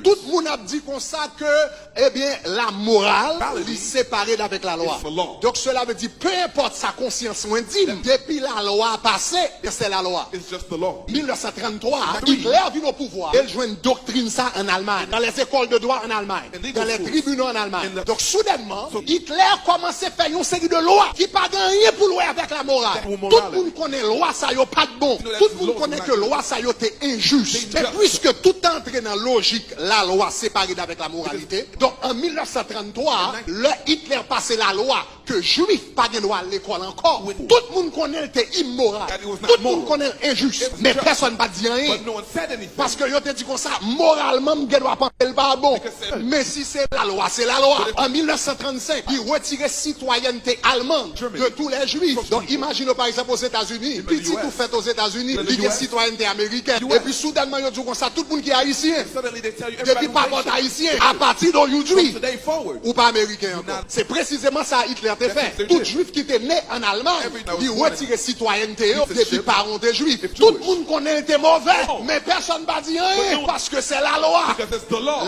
tout le monde a dit comme ça que, eh bien, la morale li séparée d'avec la loi. Donc cela veut dire, peu importe sa conscience ou dit, depuis la loi passée, c'est la loi. 1933, Hitler vient au pouvoir. Il joue une doctrine ça en Allemagne, dans les écoles de droit en Allemagne, dans les tribunaux en Allemagne. Donc soudainement, Hitler commence à faire une série de lois qui pas rien pour louer avec la morale. Tout le monde connaît loi ça yo pas de bon. Tout le monde connaît que loi ça yo était injuste. Et puisque tout entré dans la logique, la loi séparée d'avec la moralité. Donc en 1933, le Hitler passait la loi que juif pas de droit à l'école encore. Tout le monde connaît était immoral. Tout le monde connaît injuste. Mais personne n'a dit rien. Parce que yo te dit comme ça, moralement, je dois penser le pas bon. Mais si c'est la loi, c'est la loi. En 1935, il retirait citoyenneté allemande de tous les juifs. Donc imaginez par exemple aux États-Unis, petit tout fait aux États-Unis, il y a citoyenneté américaine. Et puis soudainement, il dit comme ça, tout le monde qui est haïtien. Depuis pas haïtien, à partir d'aujourd'hui, ou pas américain encore. C'est précisément ça Hitler a fait. Tout juif qui était né en Allemagne, il retirait citoyenneté depuis parents des juifs. Tout le monde connaît était mauvais, mais personne n'a dit rien parce que c'est la loi.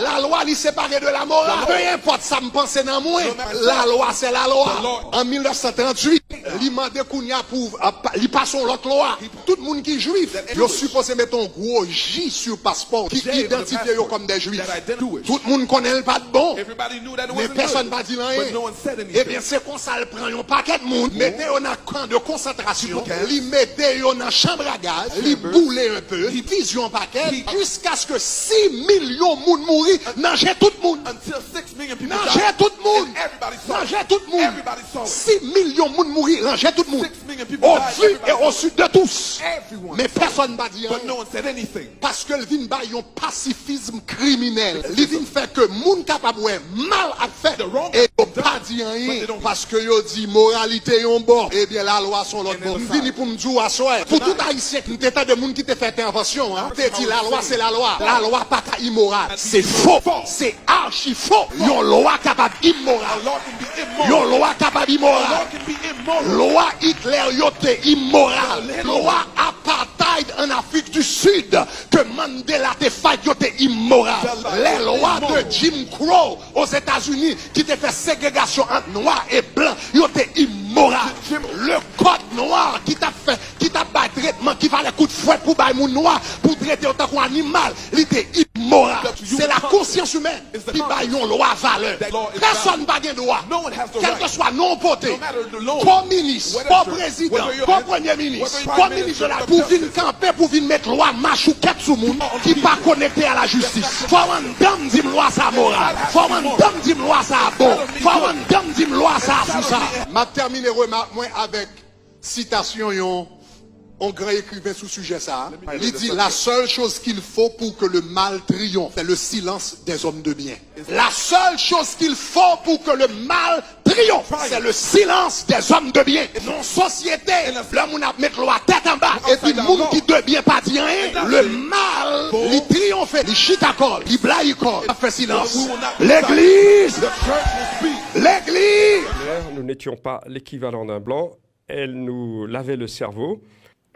La loi, il séparée de la morale. Peu importe, ça me pensait dans moi. La loi, c'est la loi. En 1938, il m'a demandé pour il passe l'autre loi. Tout le monde qui est juif, il supposé mettre un gros J sur passeport qui identifie comme des juifs. Tout le monde connaît le pas de bon, mais personne n'a dit rien. Eh bien, c'est qu'on ça le prend un paquet de monde, mettez on a camp de concentration, li mettez on a chambre à gaz, li boule un peu, li vision paquet, jusqu'à ce que 6 millions de monde mourir, nager tout le monde. Nager tout le monde. Nager tout le monde. 6 millions de monde mourir, nager tout le monde. Au vu et au sud de tous. Mais personne n'a dit rien. Parce que le vin ba yon pacifisme criminel. Le vin fait que monde capable mal à faire et yon pas dit rien parce que yon dit moralité yon bon. Eh bien la loi son l'autre bon. Vini pour me dire à soi. Pour tout haïtien qui t'état de monde qui te fait intervention, hein. T'es dit la loi c'est la loi. La loi pas immoral. C'est faux. C'est archi faux. Yon loi capable immoral. Yon loi capable immoral. Loi Hitler yote immoral. Loi apartheid en Afrique du Sud que Mandela te fait yote immoral. Les lois de Jim Crow aux États-Unis qui te fait ségrégation entre noirs et blancs yote immoral. Le code noir qui t'a fait, qui t'a battu traitement qui va les noir pour traiter autant qu'un animal, il était immoral. C'est la conscience humaine qui bat une loi valeur. Personne n'a pas de droit, quel que soit non voté, comme ministre, comme président, comme premier ministre, comme ministre de la pour venir camper, pour venir mettre loi marche ou quête sous monde qui pas connecté à la justice. Faut un dame dit loi ça morale, faut un dame dit loi ça bon, faut un dame dit loi ça sous ça. M'a terminé remarque moi avec citation yon on grand écrivain sous sujet ça. Il dit la seule chose qu'il faut pour que le mal triomphe, c'est le silence des hommes de bien. La seule chose qu'il faut pour que le mal triomphe, c'est le silence des hommes de bien. Non société, là on a mettre loi tête en bas et puis le monde qui de bien pas dire rien, le mal, il triomphe, il chitakol, il blaïkol, il fait silence. L'église, l'église. Nous n'étions pas l'équivalent d'un blanc, elle nous lavait le cerveau.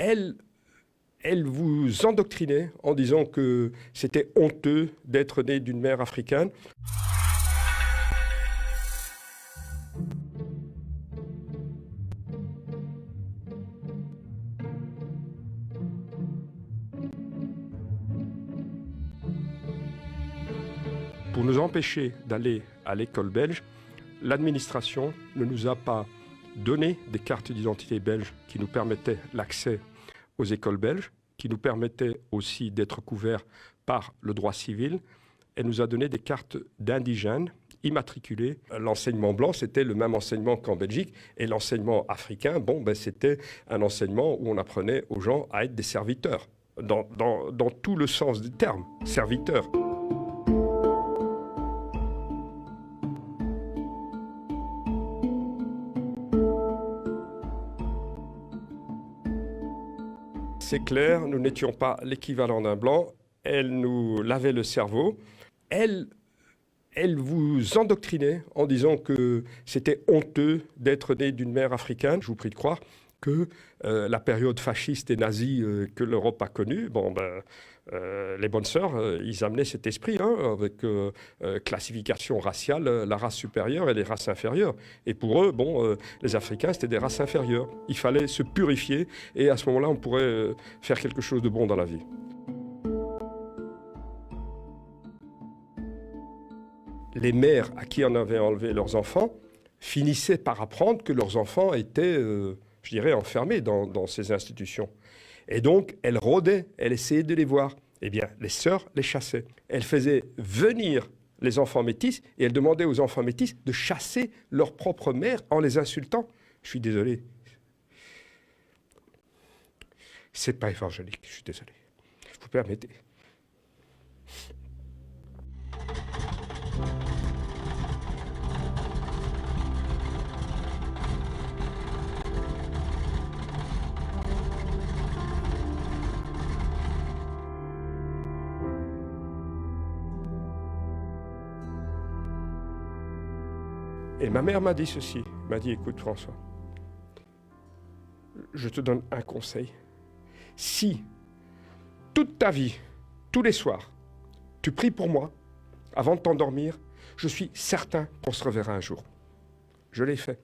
Elle vous endoctrinait en disant que c'était honteux d'être né d'une mère africaine. Pour nous empêcher d'aller à l'école belge, l'administration ne nous a pas donné des cartes d'identité belges qui nous permettaient l'accès aux écoles belges, qui nous permettaient aussi d'être couverts par le droit civil. Elle nous a donné des cartes d'indigènes immatriculés. L'enseignement blanc, c'était le même enseignement qu'en Belgique. Et l'enseignement africain, c'était un enseignement où on apprenait aux gens à être des serviteurs, dans tout le sens du terme, serviteurs. C'est clair, nous n'étions pas l'équivalent d'un blanc. Elle nous lavait le cerveau. Elle vous endoctrinait en disant que c'était honteux d'être né d'une mère africaine. Je vous prie de croire que la période fasciste et nazie que l'Europe a connue, les bonnes sœurs, ils amenaient cet esprit avec classification raciale, la race supérieure et les races inférieures. Et pour eux, les Africains, c'était des races inférieures. Il fallait se purifier et à ce moment-là, on pourrait faire quelque chose de bon dans la vie. Les mères à qui on avait enlevé leurs enfants finissaient par apprendre que leurs enfants étaient, je dirais, enfermés dans ces institutions. Et donc, elles rôdaient, elles essayaient de les voir. Eh bien, les sœurs les chassaient. Elles faisaient venir les enfants métis et elles demandaient aux enfants métis de chasser leur propre mère en les insultant. Je suis désolé. C'est pas évangélique, je suis désolé. Vous permettez. Et ma mère m'a dit ceci, m'a dit, écoute François, je te donne un conseil. Si toute ta vie, tous les soirs, tu pries pour moi, avant de t'endormir, je suis certain qu'on se reverra un jour. Je l'ai fait.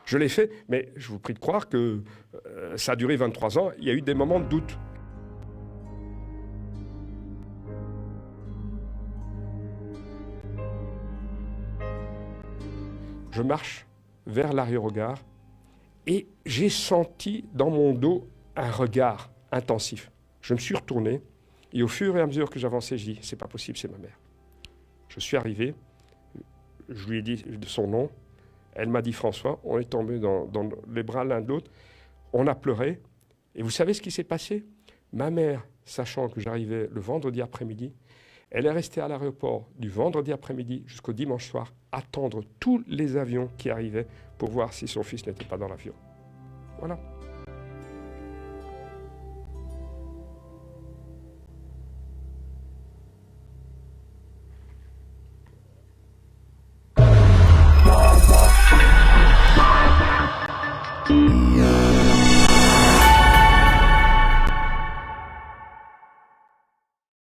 Je l'ai fait, mais je vous prie de croire que ça a duré 23 ans, il y a eu des moments de doute. Je marche vers l'aérogare et j'ai senti dans mon dos un regard intensif. Je me suis retourné et au fur et à mesure que j'avançais, je dis « c'est pas possible, c'est ma mère ». Je suis arrivé, je lui ai dit de son nom, elle m'a dit « François », on est tombé dans les bras l'un de l'autre, on a pleuré et vous savez ce qui s'est passé? Ma mère, sachant que j'arrivais le vendredi après-midi, elle est restée à l'aéroport du vendredi après-midi jusqu'au dimanche soir, attendre tous les avions qui arrivaient pour voir si son fils n'était pas dans l'avion. Voilà.